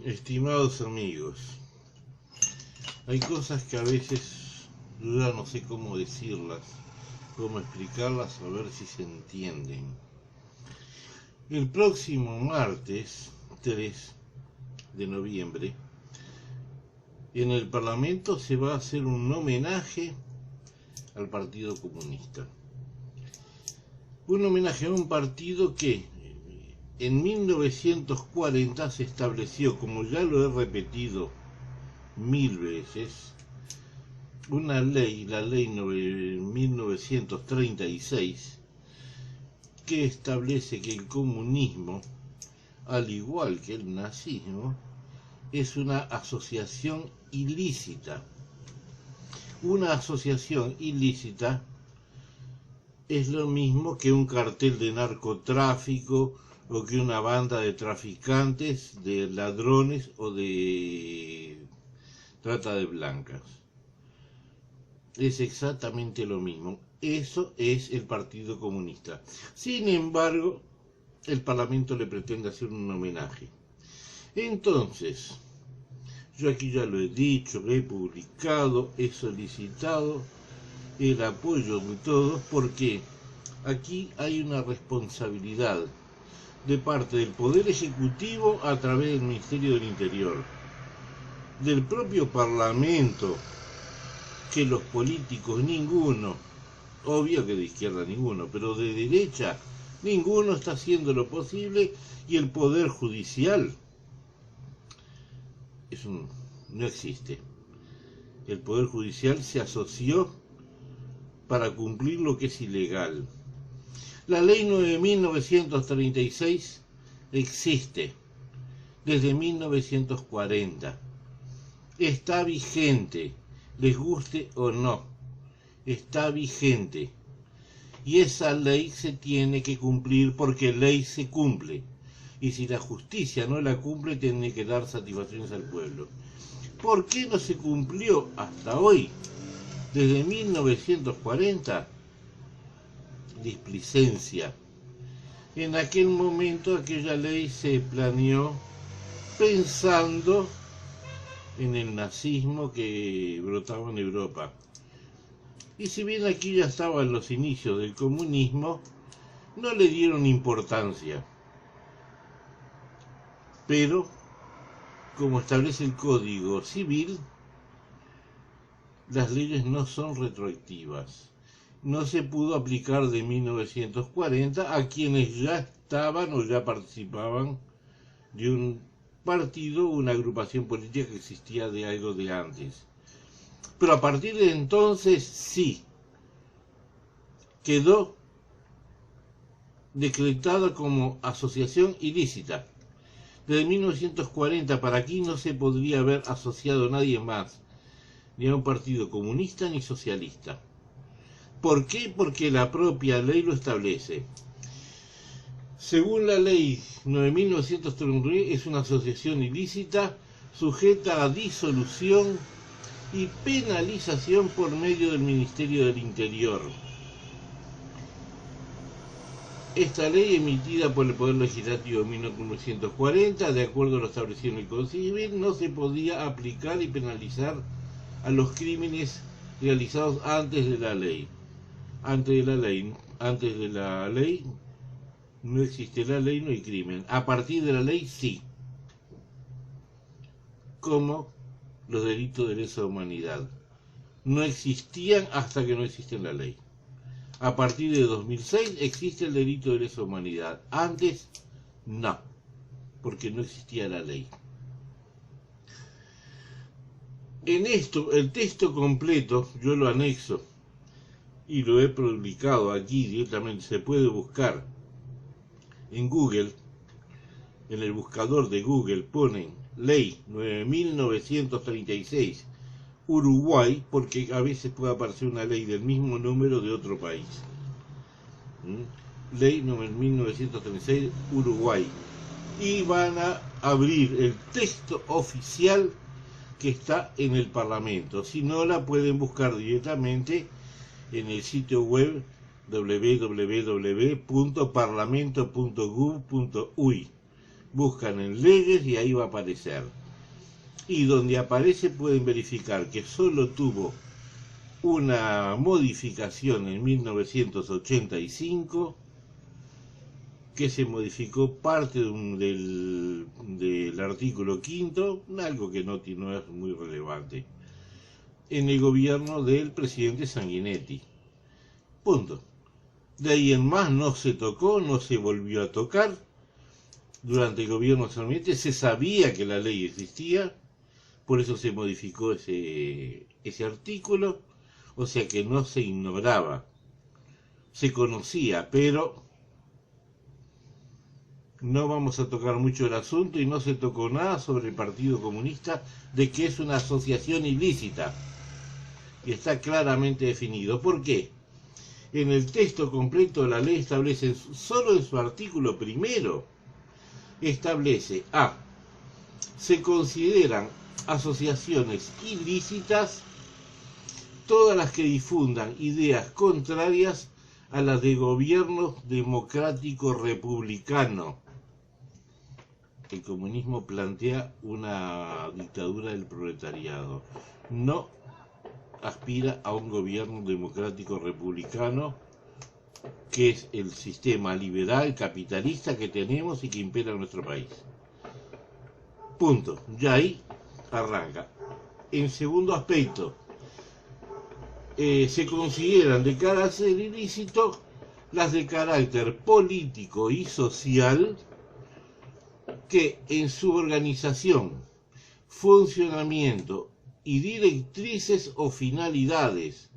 Estimados amigos, hay cosas que a veces yo ya no sé cómo decirlas, cómo explicarlas, a ver si se entienden. El próximo martes 3 de noviembre, en el Parlamento se va a hacer un homenaje al Partido Comunista. Un homenaje a un partido que en 1940 se estableció, como ya lo he repetido 1000 veces, una ley, la ley 1936, que establece que el comunismo, al igual que el nazismo, es una asociación ilícita. Una asociación ilícita es lo mismo que un cartel de narcotráfico o que una banda de traficantes, de ladrones o de trata de blancas. Es exactamente lo mismo. Eso es el Partido Comunista. Sin embargo, el Parlamento le pretende hacer un homenaje. Entonces, yo aquí ya lo he dicho, lo he publicado, he solicitado el apoyo de todos, porque aquí hay una responsabilidad de parte del Poder Ejecutivo a través del Ministerio del Interior, del propio Parlamento, que los políticos ninguno, obvio que de izquierda ninguno, pero de derecha ninguno está haciendo lo posible, y el Poder Judicial no existe. El Poder Judicial se asoció para cumplir lo que es ilegal. La ley 9.936 existe desde 1940. Está vigente, les guste o no, está vigente. Y esa ley se tiene que cumplir porque ley se cumple. Y si la justicia no la cumple, tiene que dar satisfacciones al pueblo. ¿Por qué no se cumplió hasta hoy? Desde 1940, displicencia. En aquel momento aquella ley se planeó pensando en el nazismo que brotaba en Europa. Y si bien aquí ya estaban los inicios del comunismo, no le dieron importancia. Pero, como establece el Código Civil, las leyes no son retroactivas. No se pudo aplicar de 1940 a quienes ya estaban o ya participaban de un partido, una agrupación política que existía de algo de antes. Pero a partir de entonces sí, quedó decretada como asociación ilícita. Desde 1940 para aquí no se podría haber asociado a nadie más, ni a un partido comunista ni socialista. ¿Por qué? Porque la propia ley lo establece. Según la ley 9.939, es una asociación ilícita sujeta a disolución y penalización por medio del Ministerio del Interior. Esta ley, emitida por el Poder Legislativo en 1940, de acuerdo a lo establecido en el Código Civil, no se podía aplicar y penalizar a los crímenes realizados antes de la ley. Antes de la ley no existe la ley, no hay crimen. A partir de la ley sí. Como los delitos de lesa humanidad. No existían hasta que no existe la ley. A partir de 2006 existe el delito de lesa humanidad. Antes no, porque no existía la ley. En esto, el texto completo, yo lo anexo y lo he publicado aquí directamente. Se puede buscar en Google. En el buscador de Google ponen ley 9.936 Uruguay, porque a veces puede aparecer una ley del mismo número de otro país. Ley 9.936 Uruguay. Y van a abrir el texto oficial que está en el Parlamento. Si no, la pueden buscar directamente en el sitio web www.parlamento.gov.uy. Buscan en leyes y ahí va a aparecer. Y donde aparece pueden verificar que solo tuvo una modificación en 1985, que se modificó parte del artículo 5, algo que no es muy relevante, en el gobierno del presidente Sanguinetti. Punto. De ahí en más no se tocó, no se volvió a tocar. Durante el gobierno de Sanguinetti se sabía que la ley existía, por eso se modificó ese artículo, o sea que no se ignoraba, se conocía, pero no vamos a tocar mucho el asunto y no se tocó nada sobre el Partido Comunista, de que es una asociación ilícita. Y está claramente definido. ¿Por qué? En el texto completo de la ley establece, solo en su artículo primero, establece A. Se consideran asociaciones ilícitas todas las que difundan ideas contrarias a las de gobierno democrático republicano. El comunismo plantea una dictadura del proletariado. No aspira a un gobierno democrático republicano, que es el sistema liberal capitalista que tenemos y que impera en nuestro país. Punto. Ya ahí arranca. En segundo aspecto, se consideran de carácter ilícito las de carácter político y social que en su organización, funcionamiento y directrices o finalidades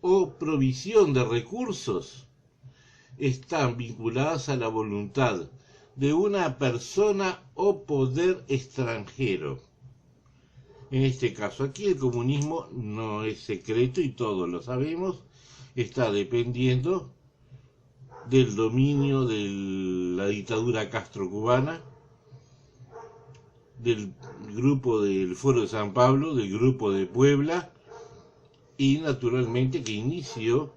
o provisión de recursos están vinculadas a la voluntad de una persona o poder extranjero. En este caso aquí el comunismo no es secreto y todos lo sabemos, está dependiendo del dominio de la dictadura castrocubana, del grupo del Foro de San Pablo, del grupo de Puebla y naturalmente que inició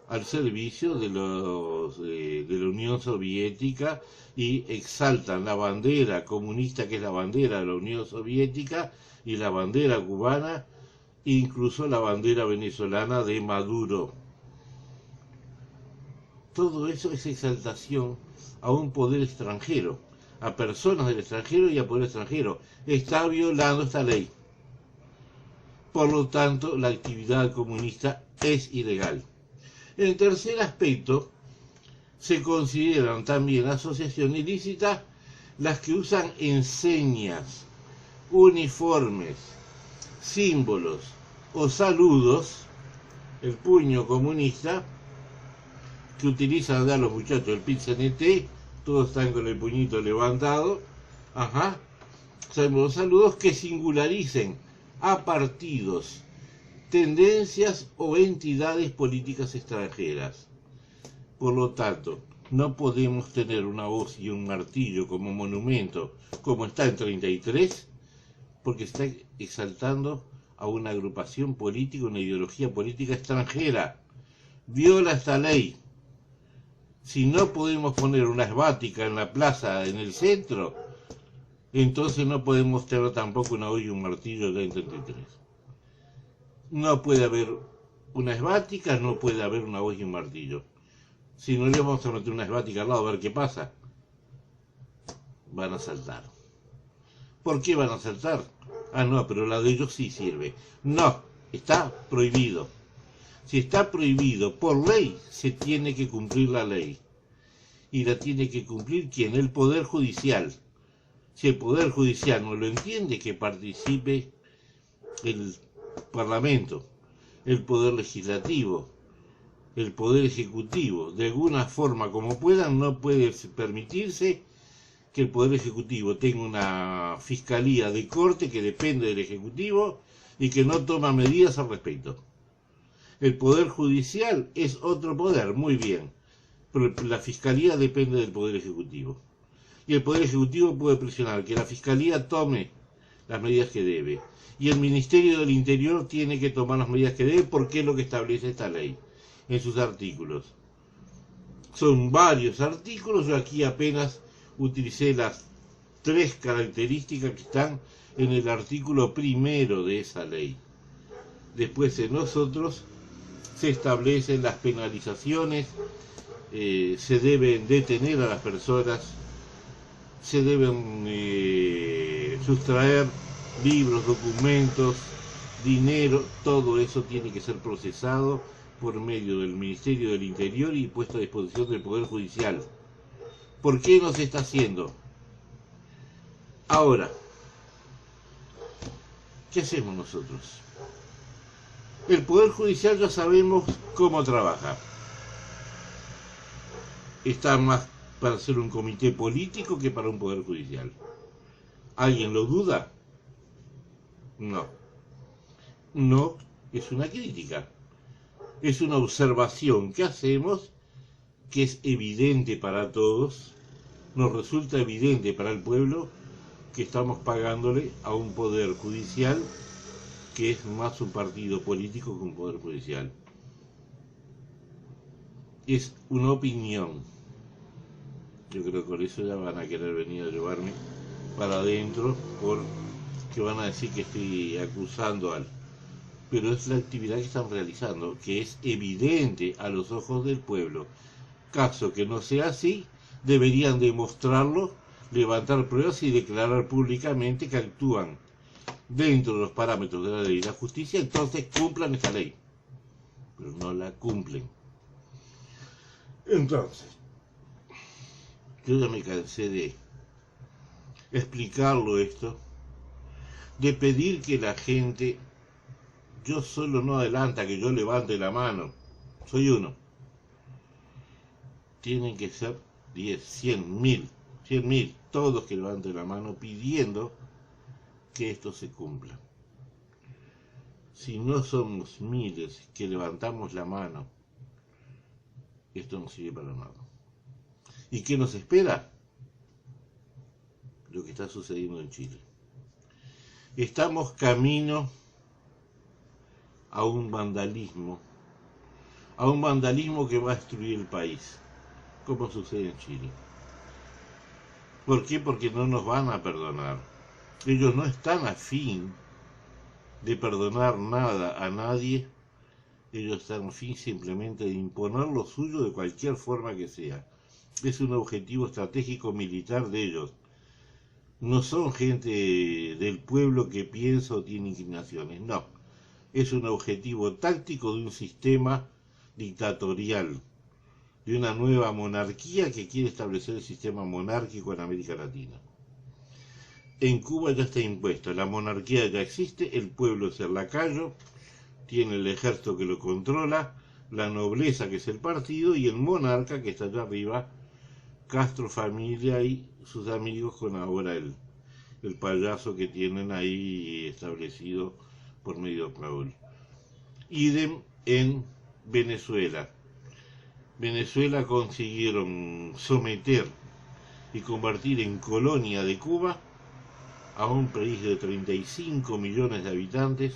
al servicio de la Unión Soviética y exaltan la bandera comunista, que es la bandera de la Unión Soviética, y la bandera cubana, incluso la bandera venezolana de Maduro. Todo eso es exaltación a un poder extranjero, a personas del extranjero y a poder extranjero. Está violando esta ley. Por lo tanto, la actividad comunista es ilegal. En el tercer aspecto, se consideran también asociación ilícita las que usan enseñas, uniformes, símbolos o saludos, el puño comunista, que utilizan a los muchachos del PIT-CNT, todos están con el puñito levantado, los saludos que singularicen a partidos, tendencias o entidades políticas extranjeras. Por lo tanto, no podemos tener una hoz y un martillo como monumento, como está en 33, porque está exaltando a una agrupación política, una ideología política extranjera. Viola esta ley. Si no podemos poner una esvática en la plaza, en el centro, entonces no podemos tener tampoco una hoz y un martillo en 33. No puede haber una esvática, no puede haber una hoz y un martillo. Si no le vamos a meter una esvática al lado a ver qué pasa, van a saltar. ¿Por qué van a saltar? Ah, no, pero la de ellos sí sirve. No, está prohibido. Si está prohibido por ley, se tiene que cumplir la ley. Y la tiene que cumplir ¿quién? El Poder Judicial. Si el Poder Judicial no lo entiende, que participe el Parlamento, el Poder Legislativo, el Poder Ejecutivo. De alguna forma, como puedan, no puede permitirse que el Poder Ejecutivo tenga una fiscalía de corte que depende del Ejecutivo y que no toma medidas al respecto. El Poder Judicial es otro poder, muy bien, pero la Fiscalía depende del Poder Ejecutivo. Y el Poder Ejecutivo puede presionar que la Fiscalía tome las medidas que debe. Y el Ministerio del Interior tiene que tomar las medidas que debe porque es lo que establece esta ley en sus artículos. Son varios artículos, yo aquí apenas utilicé las 3 características que están en el artículo 1 de esa ley. Después en nosotros se establecen las penalizaciones, se deben detener a las personas, se deben sustraer libros, documentos, dinero, todo eso tiene que ser procesado por medio del Ministerio del Interior y puesto a disposición del Poder Judicial. ¿Por qué no se está haciendo? Ahora, ¿qué hacemos nosotros? El Poder Judicial ya sabemos cómo trabaja. Está más para ser un comité político que para un Poder Judicial. ¿Alguien lo duda? No. No es una crítica. Es una observación que hacemos, que es evidente para todos. Nos resulta evidente para el pueblo que estamos pagándole a un Poder Judicial que es más un partido político que un Poder Judicial. Es una opinión. Yo creo que por eso ya van a querer venir a llevarme para adentro, porque van a decir que estoy acusando al... Pero es la actividad que están realizando, que es evidente a los ojos del pueblo. Caso que no sea así, deberían demostrarlo, levantar pruebas y declarar públicamente que actúan dentro de los parámetros de la ley y la justicia, entonces cumplan esa ley. Pero no la cumplen. Entonces, yo ya me cansé de explicarlo esto, de pedir que la gente, yo solo no adelanta que yo levante la mano, soy uno. Tienen que ser 10, 100, 1000, todos que levanten la mano pidiendo que esto se cumpla. Si no somos miles que levantamos la mano, esto no sirve para nada. ¿Y qué nos espera? Lo que está sucediendo en Chile. Estamos camino a un vandalismo que va a destruir el país, como sucede en Chile. ¿Por qué? Porque no nos van a perdonar. Ellos no están a fin de perdonar nada a nadie. Ellos están a fin simplemente de imponer lo suyo de cualquier forma que sea. Es un objetivo estratégico militar de ellos. No son gente del pueblo que piensa o tiene inclinaciones, no. Es un objetivo táctico de un sistema dictatorial, de una nueva monarquía que quiere establecer el sistema monárquico en América Latina. En Cuba ya está impuesto, la monarquía ya existe, el pueblo es el lacayo, tiene el ejército que lo controla, la nobleza que es el partido y el monarca que está allá arriba, Castro familia y sus amigos, con ahora el payaso que tienen ahí establecido por medio de Raúl. Idem en Venezuela. Venezuela consiguieron someter y convertir en colonia de Cuba a un país de 35 millones de habitantes.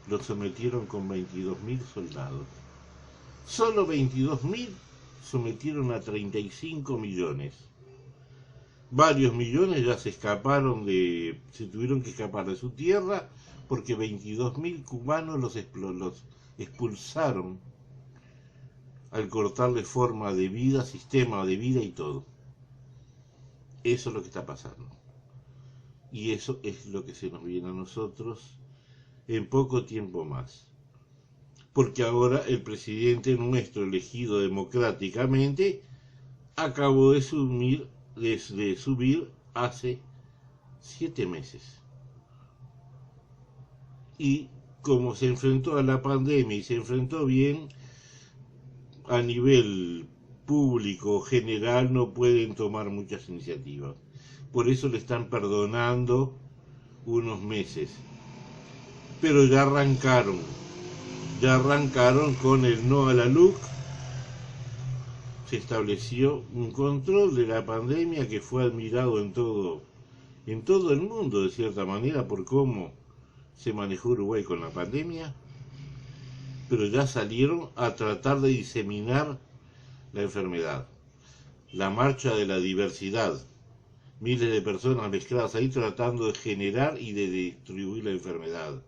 Lo sometieron con 22.000 soldados. Solo 22.000 sometieron a 35 millones. Varios millones ya se tuvieron que escapar de su tierra porque 22.000 cubanos los expulsaron al cortarle forma de vida, sistema de vida y todo. Eso es lo que está pasando. Y eso es lo que se nos viene a nosotros en poco tiempo más. Porque ahora el presidente nuestro, elegido democráticamente, acabó de subir hace 7 meses. Y como se enfrentó a la pandemia y se enfrentó bien, a nivel público general no pueden tomar muchas iniciativas. Por eso le están perdonando unos meses. Pero ya arrancaron con el no a la LUC. Se estableció un control de la pandemia que fue admirado en todo el mundo, de cierta manera, por cómo se manejó Uruguay con la pandemia. Pero ya salieron a tratar de diseminar la enfermedad. La marcha de la diversidad miles de personas mezcladas ahí tratando de generar y de distribuir la enfermedad.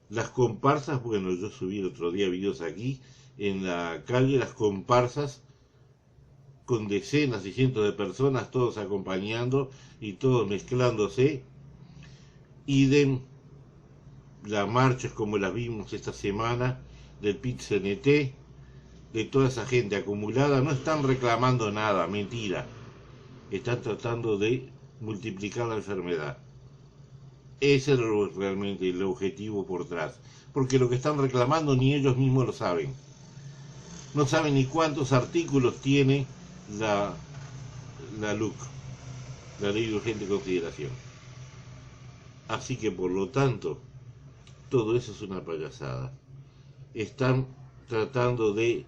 Las comparsas, bueno, yo subí el otro día videos aquí, en la calle, las comparsas con decenas y cientos de personas, todos acompañando y todos mezclándose. Idem, las marchas como las vimos esta semana del PIT-CNT, de toda esa gente acumulada, no están reclamando nada, mentira. Están tratando de multiplicar la enfermedad. Ese es realmente el objetivo por detrás. Porque lo que están reclamando ni ellos mismos lo saben. No saben ni cuántos artículos tiene la LUC, la Ley de Urgente Consideración. Así que por lo tanto, todo eso es una payasada. Están tratando de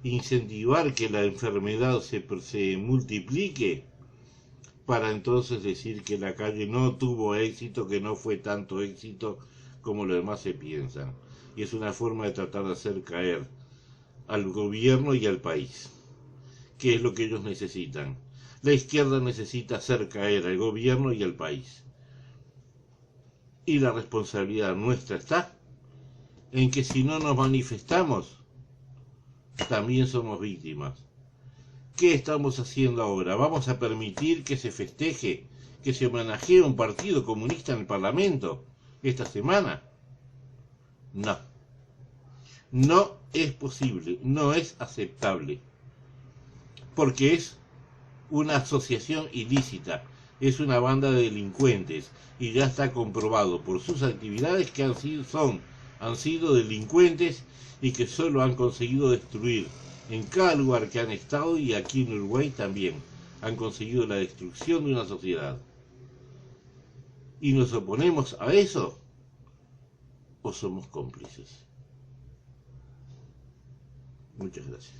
incentivar que la enfermedad se multiplique para entonces decir que la calle no tuvo éxito, que no fue tanto éxito como los demás se piensan. Y es una forma de tratar de hacer caer al gobierno y al país, que es lo que ellos necesitan. La izquierda necesita hacer caer al gobierno y al país. Y la responsabilidad nuestra está en que si no nos manifestamos, también somos víctimas. ¿Qué estamos haciendo ahora? ¿Vamos a permitir que se festeje, que se homenajee a un partido comunista en el Parlamento esta semana? No. No es posible, no es aceptable. Porque es una asociación ilícita, es una banda de delincuentes y ya está comprobado por sus actividades que han sido delincuentes y que solo han conseguido destruir en cada lugar que han estado, y aquí en Uruguay también han conseguido la destrucción de una sociedad. ¿Y nos oponemos a eso o somos cómplices? Muchas gracias.